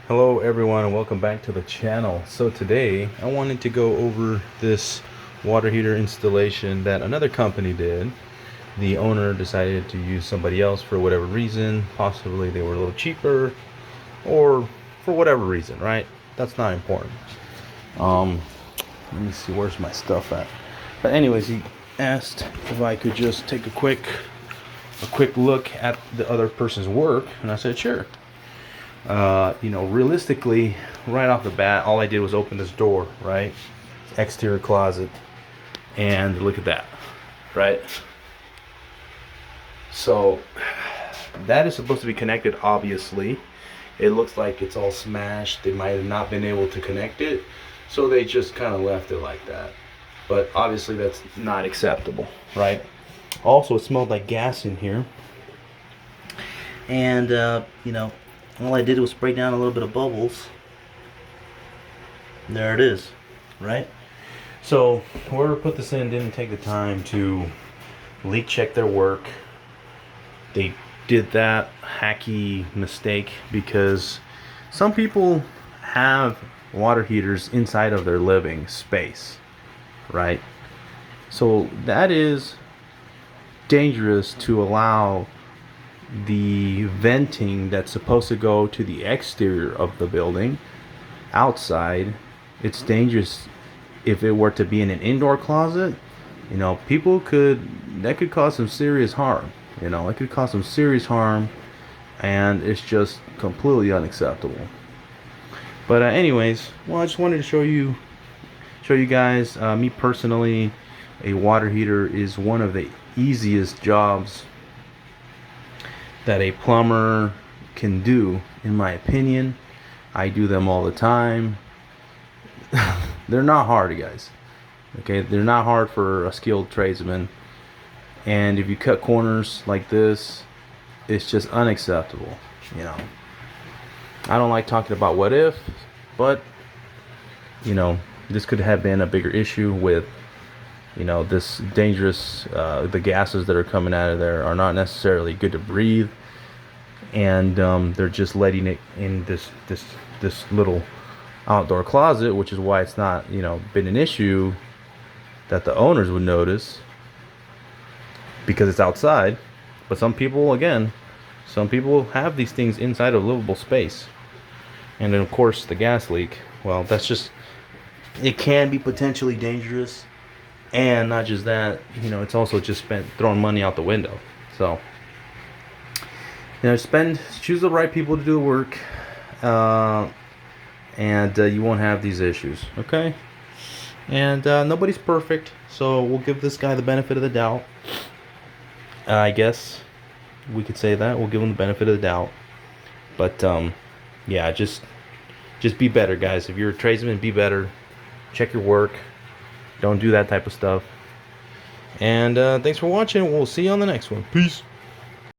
Hello everyone and welcome back to the channel. So today I wanted to go over this water heater installation that another company did. The owner decided to use somebody else for whatever reason. Possibly they were a little cheaper or for whatever reason, right? That's not important. Let me see, where's my stuff at? But anyways, he asked if I could just take a quick look at the other person's work, and I said sure. Realistically, right off the bat, all I did was open this door, right? Exterior closet, and look at that, right? So that is supposed to be connected, obviously. It looks like it's all smashed. They might have not been able to connect it, so they just kind of left it like that. But obviously that's not acceptable, right? Also, it smelled like gas in here. And, all I did was spray down a little bit of bubbles. There it is, right? So whoever put this in didn't take the time to leak check their work. They did that hacky mistake because some people have water heaters inside of their living space, right? So that is dangerous to allow the venting that's supposed to go to the exterior of the building outside. It's dangerous if it were to be in an indoor closet. That could cause some serious harm. It could cause some serious harm, and it's just completely unacceptable. But anyways, well, I just wanted to show you guys, me personally, a water heater is one of the easiest jobs that a plumber can do, in my opinion. I do them all the time. They're not hard, guys. Okay, they're not hard for a skilled tradesman. And if you cut corners like this, it's just unacceptable. I don't like talking about what if, but this could have been a bigger issue with this dangerous, the gases that are coming out of there are not necessarily good to breathe, and they're just letting it in this little outdoor closet, which is why it's not been an issue that the owners would notice, because it's outside. But some people have these things inside of livable space. And then of course the gas leak, well, it can be potentially dangerous. And not just that, it's also just throwing money out the window. So, choose the right people to do the work, and you won't have these issues, okay? And nobody's perfect, so we'll give this guy the benefit of the doubt. I guess we could say that. We'll give him the benefit of the doubt. But, yeah, just be better, guys. If you're a tradesman, be better. Check your work. Don't do that type of stuff. And thanks for watching. We'll see you on the next one. Peace.